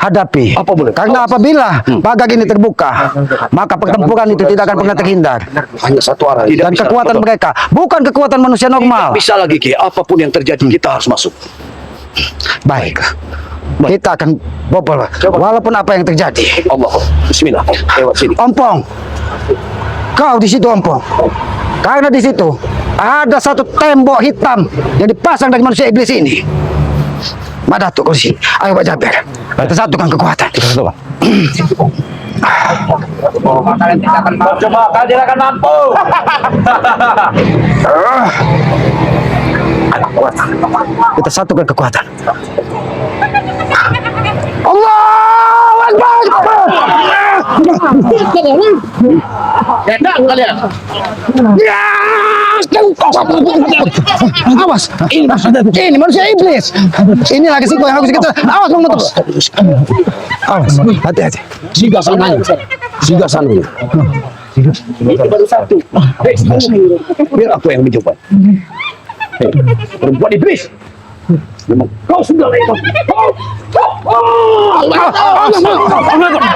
hadapi. Apa boleh? Karena apabila pagar ini terbuka, maka pertempuran itu tidak akan pernah terhindar. Hanya satu arah. Dan kekuatan mereka bukan kekuatan manusia normal. Bisa lagi Ki, apapun yang terjadi kita harus masuk. Baik. Kita akan bobol walaupun apa yang terjadi. Allah. Bismillah. Lewat sini. Ompong, kau di situ Ompong. Karena di situ ada satu tembok hitam yang dipasang dari manusia iblis ini. Madatu kau di sini. Ayo Pak Jaber, kita satukan kekuatan. Kita satukan. Kalian tidak akan mampu. Coba kalian tidak akan mampu. Kita satukan kekuatan. Allahu Akbar. Datang kalian. Awas. Ini manusia iblis. Ini lagi sih yang harus kita. Awas menutup. Awas. Hati-hati. Siga sananya. Siga sananya. Itu baru satu. Biar aku yang mencoba. Perempuan iblis. Memang kau sudah lewat.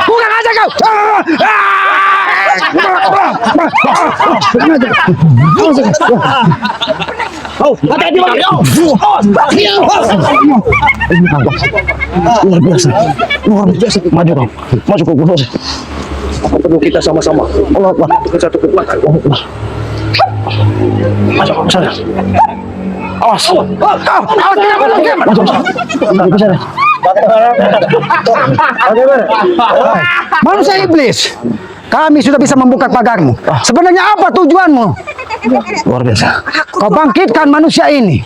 Kurang aja kau. Oh, hati-hati Bang. Luar biasa. Luar biasa. Maju kau. Maju kau. Perlu kita sama-sama. Allah Akbar. Satu kekuatan. Masuk ke sana. Awas. Masuk ke sana. Manusia iblis. Kami sudah bisa membuka pagarmu. Sebenarnya apa tujuanmu? Luar biasa. Kau bangkitkan manusia ini.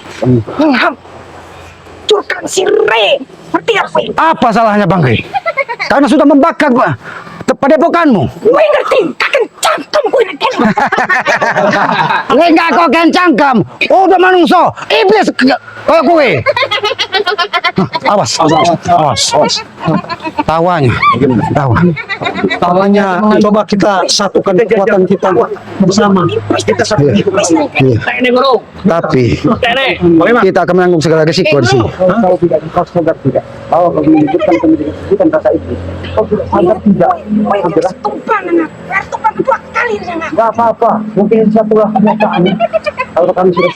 Hancurkan si Re. Ngerti apa ini? Apa salahnya Bang Rey? Karena sudah membakar padepokanmu. Gue ngerti. Kakek cangkem gue nanti. Enggak kau kencangkam. Udah manungso. Iblis kayak gue. Awas. Tawanya. Tawanya coba kita satukan kekuatan kita bersama. Kita satu. Iya. Teknik guru. Tapi Teknik. kita akan menanggung segala risiko di sini. Kau tidak sadar tidak? Kau harus menunjukkan pendidikan bukan rasa itu. Kau tidak sadar tidak? Tumpang anak. Tumpang dua kali anak. Gak apa-apa. Mungkin satulah kenyataannya. Kalau kami sudah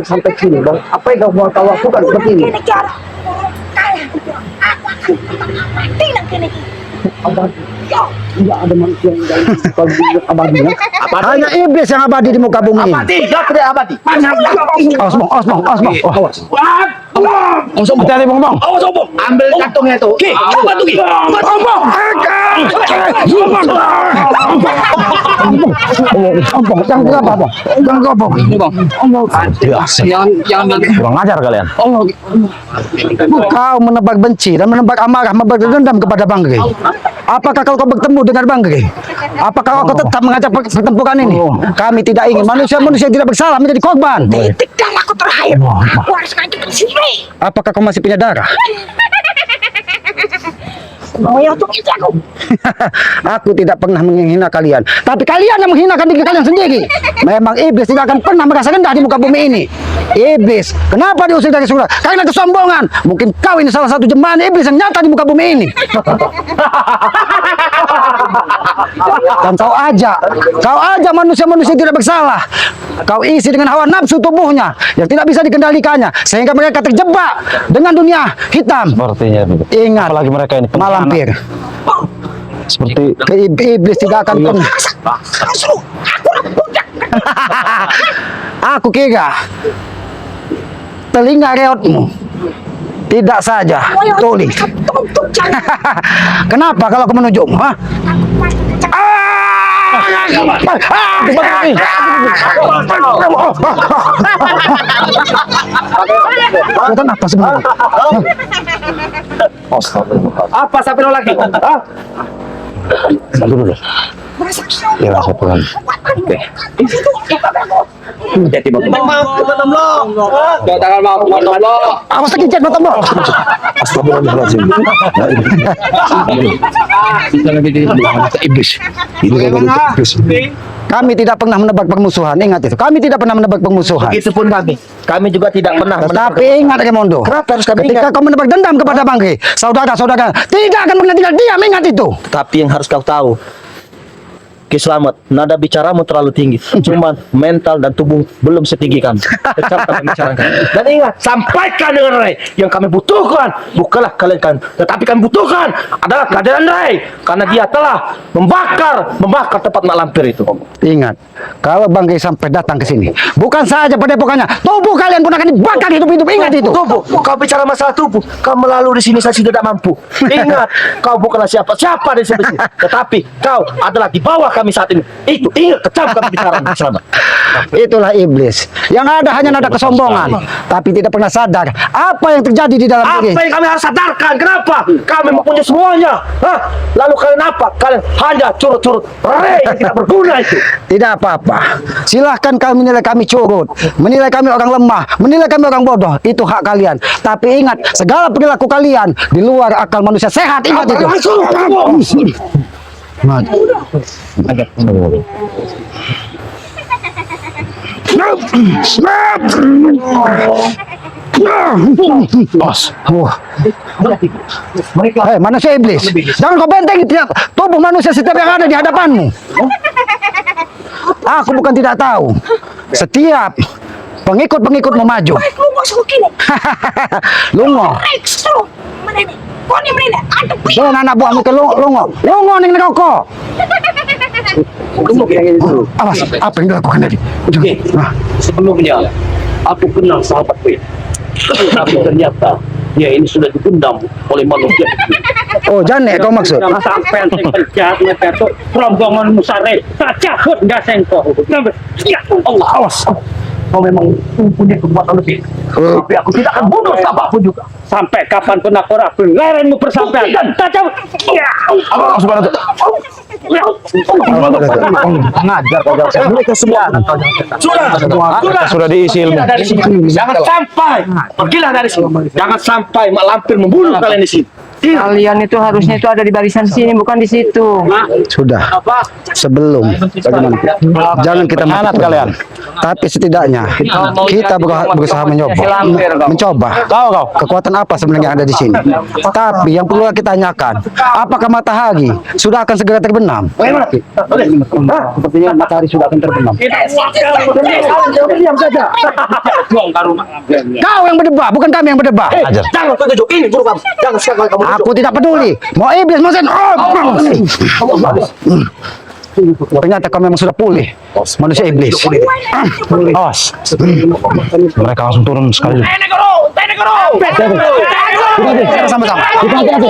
sampai sini, Bang. Apa yang kau lakukan seperti ini? Kini cara. Kalah. Aku akan mati nanti. Tidak ada manusia yang abadi ya. Hanya iblis yang abadi di muka bumi ini. Abadi, gak ada abadi. Osmong. Hati-hati bang. Awas Obong. Ambil kantongnya itu. Ki, coba tuh Ki. Jangan apa-apa. Jangan gobok. Kurang ajar kalian. Kau menebak benci dan menebak amarah, menebak dendam kepada Bang Gege. Apakah kau bertemu dengan Bang Gege? Apakah kau tetap mengajak pertempuran ini? Kami tidak ingin manusia-manusia yang tidak bersalah menjadi korban. Tegang aku terakhir. Aku harus ngajak ke sini. Apakah kau masih punya darah? Mau yang untuk itu aku. Aku tidak pernah menghina kalian, tapi kalian yang menghinakan diri kalian sendiri. Memang iblis tidak akan pernah merasa rendah di muka bumi ini. Iblis, kenapa diusir dari surga? Karena kesombongan. Mungkin kau ini salah satu jemaah iblis yang nyata di muka bumi ini. Dan kau aja manusia-manusia tidak bersalah. Kau isi dengan hawa nafsu tubuhnya yang tidak bisa dikendalikannya, sehingga mereka terjebak dengan dunia hitam. Sepertinya begitu. Ingat, Apalagi mereka ini malampir. Seperti Iblis tidak akan pernah. Aku kira telinga reotmu tidak saja tuli. Kenapa kalau aku menunjukmu? Ha? Kalian apa sebenarnya? Apa sampai lagi? Hah? satu dulu. Ya, saya pulang. Oke. Jadi Awas lagi jet mata lo. Astagfirullahaladzim. Iblis. Ini iblis. Kami tidak pernah menebak permusuhan. Ingat itu. Kami tidak pernah menebak permusuhan. Begitupun kami. Kami juga tidak pernah. Tetapi ingat Raimondo, Kenapa harus kami ketika ingat? kau menebak dendam kepada Bangke, saudara-saudara tidak akan pernah tinggal diam. Ingat itu. Tapi yang harus kau tahu, Ki Slamet, nada bicaramu terlalu tinggi. Cuman mental dan tubuh belum setinggi kami. Tetap kami bicarakan. Dan ingat, sampaikan dengan Ray. Yang kami butuhkan, bukanlah kalian kan. Tetapi kami butuhkan adalah kehadiran Ray. Karena dia telah membakar tempat mak lampir itu. Ingat, kalau Bangke sampai datang ke sini, bukan saja padepokannya, tubuh kalian pun akan dibakar hidup-hidup. Ingat itu. Tubuh, kau bicara masalah tubuh. Kau melalui di sini saya sudah tidak mampu. Ingat, kau bukanlah siapa-siapa di sini. Tetapi kau adalah di bawah kami saat ini. Itu ingat, kecam kami bicara. Selamat. Itulah iblis. Yang ada hanya nada kesombongan, tapi tidak pernah sadar apa yang terjadi di dalam diri. Apa yang kami harus sadarkan? Kenapa? Kami mempunyai semuanya. Hah? Lalu kalian apa? Kalian hanya curut-curut Ray yang tidak berguna itu. Tidak apa-apa. Silahkan kalian menilai kami curut, menilai kami orang lemah, menilai kami orang bodoh. Itu hak kalian. Tapi ingat, segala perilaku kalian di luar akal manusia sehat. Ingat itu. Hei, manusia iblis, jangan kau bentengi tiap tubuh manusia setiap yang ada di hadapanmu. Aku bukan tidak tahu. Setiap pengikut-pengikutmu maju. Baik lu masuk kini. Lungo. Rex lu. Mana ini? Kau ni mana ini? Ada pi. Jangan anak buahmu ke lungo. Lungo ning rokok. Awas, apa yang dilakukan tadi? Nah, Sebelumnya aku kenal sahabatku ini. Tapi ternyata dia ini sudah dipendam oleh manusia. oh Jane kau maksud? Sampai penjahat itu rombongan musare tak cabut nggak sengkok. Ya Allah, awas. Kau memang punya kekuatan lebih. Tapi aku tidak akan bunuh siapapun juga. Sampai kapanpun aku rapi, lerengmu bersampai dan tak cabut. Ya Allah, subhanahu Ngajar kau jauh. Mereka semua. Sudah diisi ilmu. Dari sini. Jangan sampai. Pergilah dari sini. Jangan sampai mak lampir membunuh kalian di sini. Kalian itu harusnya itu ada di barisan sini, bukan di situ. Sudah. Sebelum bagaimana? Jangan kita Pengkhianat kalian. Tapi setidaknya kita berusaha mencoba Tahu kau? kekuatan apa sebenarnya yang ada di sini. Tapi yang perlu kita tanyakan, apakah matahari sudah akan segera terbenam? Sepertinya matahari sudah akan terbenam. Diam saja. Kau yang berdebat, bukan kami yang berdebat. Ajar. Jangan kau tunjuk ini guru kamu. Jangan sekali kamu. Aku tidak peduli. Mau iblis, mau sen. Ternyata kau memang sudah pulih. Manusia iblis. Awas. Mereka langsung turun sekali. Kita sama-sama. Kita hati-hati.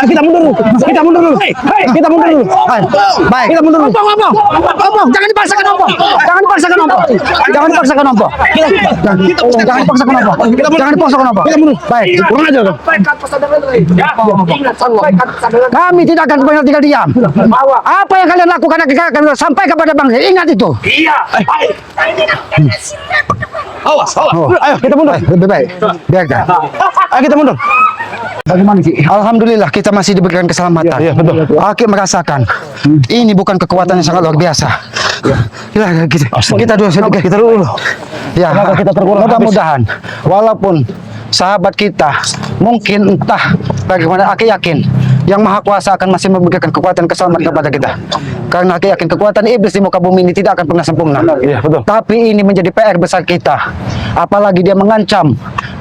Kita mundur dulu. Kita mundur dulu. Kita mundur dulu. Baik. Kita mundur dulu. Ompong, jangan dipaksakan Ompong. Jangan dipaksakan Ompong. Jangan dipaksakan Ompong. Jangan dipaksakan Ompong. Jangan dipaksakan Ompong. Kita mundur. Baik. Kurang aja tuh. Kami tidak akan pernah tinggal diam. Apa yang kalian lakukan akan sampai kepada bangsa. Ingat itu. Awas. Ayo kita mundur. Lebih baik. Biarkan. Ayo kita mundur. Bagaimana sih? Alhamdulillah kita masih diberikan keselamatan. Iya, betul. Aki merasakan ini bukan kekuatan yang sangat luar biasa. Kita dulu sedikit. Kita dulu. Ya, kita terkurang. Mudah-mudahan walaupun sahabat kita mungkin entah bagaimana, Aki yakin Yang Maha Kuasa akan masih memberikan kekuatan keselamatan kepada kita. Karena Aki yakin kekuatan iblis di muka bumi ini tidak akan pernah sempurna. Iya, betul. Tapi ini menjadi PR besar kita. Apalagi dia mengancam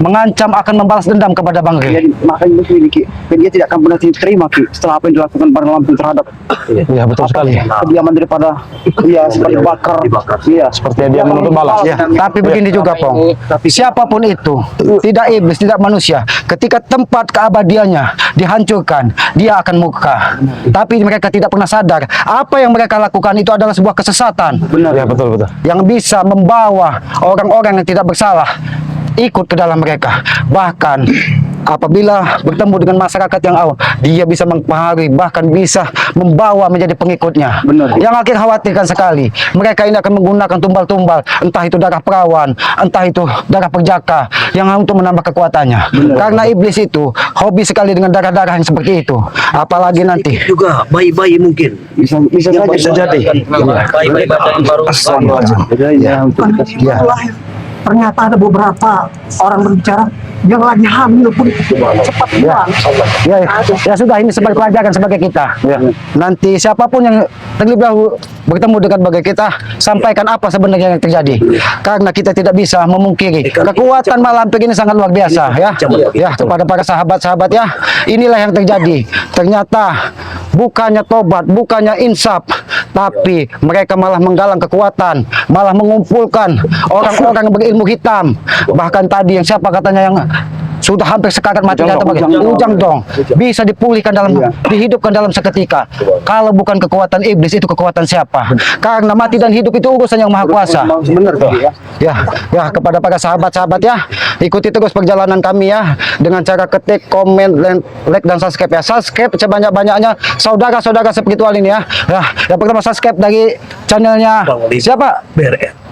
akan membalas dendam kepada Bang Rey. Makanya begini Ki, dia tidak akan pernah diterima Ki setelah apa yang dilakukan pada Lampung terhadap Iya, betul sekali. kediaman daripada dia seperti bakar. Iya, Seperti dia menuntut balas. Ya, tapi begini juga Pong, siapapun itu, tidak iblis, tidak manusia, ketika tempat keabadiannya dihancurkan, dia akan murka. Tapi mereka tidak pernah sadar apa yang mereka lakukan itu adalah sebuah kesesatan. benar. Iya, betul. Yang bisa membawa orang-orang yang tidak bersalah ikut ke dalam mereka. Bahkan apabila bertemu dengan masyarakat yang awam, dia bisa mempengaruhi, bahkan bisa membawa menjadi pengikutnya. Benar. Yang akhir khawatirkan sekali, mereka ini akan menggunakan tumbal-tumbal, entah itu darah perawan, entah itu darah perjaka, yang untuk menambah kekuatannya. Karena iblis itu hobi sekali dengan darah-darah yang seperti itu. Apalagi nanti Juga bayi-bayi mungkin. Bisa jadi. Bayi-bayi badan baru. Ya, untuk ya, Ternyata ada beberapa orang berbicara yang lagi hamil pun cepat pulang. ya sudah, ini sebagai pelajaran sebagai kita. Nanti siapapun yang terlebih dahulu bertemu dengan bagai kita, sampaikan apa sebenarnya yang terjadi. Karena kita tidak bisa memungkiri kekuatan Malampir ini sangat luar biasa ya. Ya, kepada para sahabat-sahabat ya, inilah yang terjadi. Ternyata bukannya tobat, bukannya insaf, tapi mereka malah menggalang kekuatan, malah mengumpulkan orang-orang yang berilmu hitam. Bahkan tadi yang siapa katanya yang sudah hampir sekarat mati kata Ujang Dong bisa dipulihkan dihidupkan dalam seketika. Kalau bukan kekuatan iblis, itu kekuatan siapa? Karena mati dan hidup itu urusan yang Maha Kuasa. benar tuh. Ya, kepada para sahabat-sahabat ya, ikuti terus perjalanan kami ya dengan cara ketik, komen, like dan subscribe ya. Subscribe sebanyak-banyaknya saudara-saudara spiritual ini ya. Ya, yang pertama subscribe dari channelnya siapa?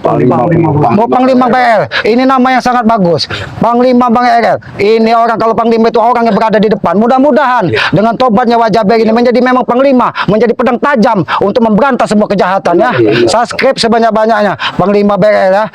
Panglima BR. Ini nama yang sangat bagus. Panglima Bang RL. Ini orang, kalau Panglima itu orang yang berada di depan. Mudah-mudahan dengan tobatnya wajah BR ini menjadi memang Panglima, menjadi pedang tajam untuk memberantas semua kejahatan ya. Subscribe sebanyak-banyaknya Panglima BR ya.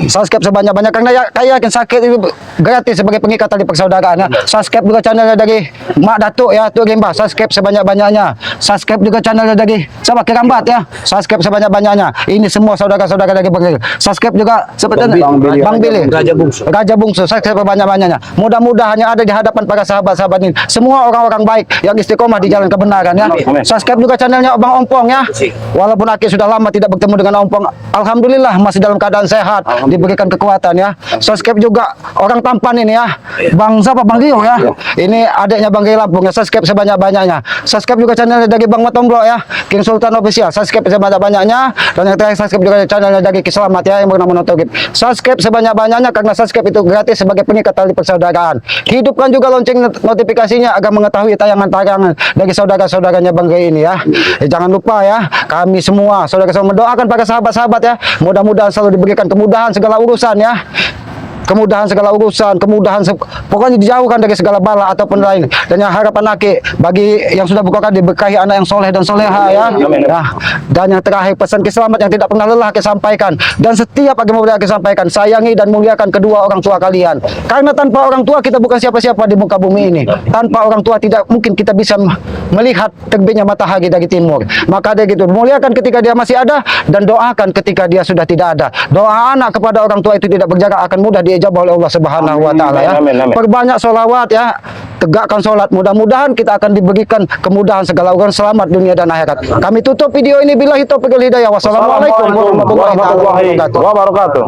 Subscribe sebanyak-banyak karena yakin sakit itu gratis sebagai pengikat tali persaudaraan ya. Subscribe juga channelnya dari Mak Datuk ya, Tuh Rimba. Subscribe sebanyak-banyaknya. Subscribe juga channelnya dari siapa? Kirambat ya. Subscribe sebanyak-banyaknya. Ini semua saudara-saudara dari Bang Rey. Subscribe juga seperti Bang Billy, Raja Bungsu. Subscribe banyak-banyaknya. Mudah-mudahan yang ada di hadapan para sahabat-sahabat ini semua orang-orang baik yang istiqomah di jalan kebenaran ya. Subscribe juga channelnya Bang Ompong ya. Walaupun Aki sudah lama tidak bertemu dengan Ompong, alhamdulillah masih dalam keadaan sehat, diberikan kekuatan ya. Subscribe juga orang tampan ini ya, Bang siapa? Bang Rio ya. Ini adiknya Bang Rey Lampung ya. Subscribe sebanyak-banyaknya. Subscribe juga channelnya dari Bang Matomblo ya, King Sultan Official. Subscribe sebanyak-banyaknya. Dan yang terakhir, subscribe juga channelnya dari Kiselamat ya, yang bernama Notogip. Subscribe sebanyak-banyaknya karena subscribe itu gratis sebagai pengikat tali persaudaraan. Hidupkan juga lonceng notifikasinya agar mengetahui tayangan-tayangan dari saudara-saudaranya Bang Rey ini ya. Jangan lupa ya, kami semua saudara-saudara mendoakan para sahabat-sahabat ya, mudah-mudahan selalu diberikan kemudahan segala urusan ya. kemudahan segala urusan, pokoknya dijauhkan dari segala bala ataupun lain. Dan yang harapan Aki bagi yang sudah berkah diberkahi anak yang soleh dan soleha ya. Nah, dan yang terakhir pesan keselamat yang tidak pernah lelah Aki sampaikan, dan setiap agama boleh Aki sampaikan, sayangi dan muliakan kedua orang tua kalian. Karena tanpa orang tua kita bukan siapa-siapa di muka bumi ini. Tanpa orang tua tidak mungkin kita bisa melihat terbitnya matahari dari timur. Maka dari itu muliakan ketika dia masih ada dan doakan ketika dia sudah tidak ada. Doa anak kepada orang tua itu tidak berjarak, akan mudah diijabah oleh Allah Subhanahu wa taala ya. Perbanyak sholawat ya. Tegakkan sholat. Mudah-mudahan kita akan diberikan kemudahan segala urusan, selamat dunia dan akhirat. Kami tutup video ini billahi taufiq wal hidayah. Wassalamualaikum warahmatullahi wabarakatuh.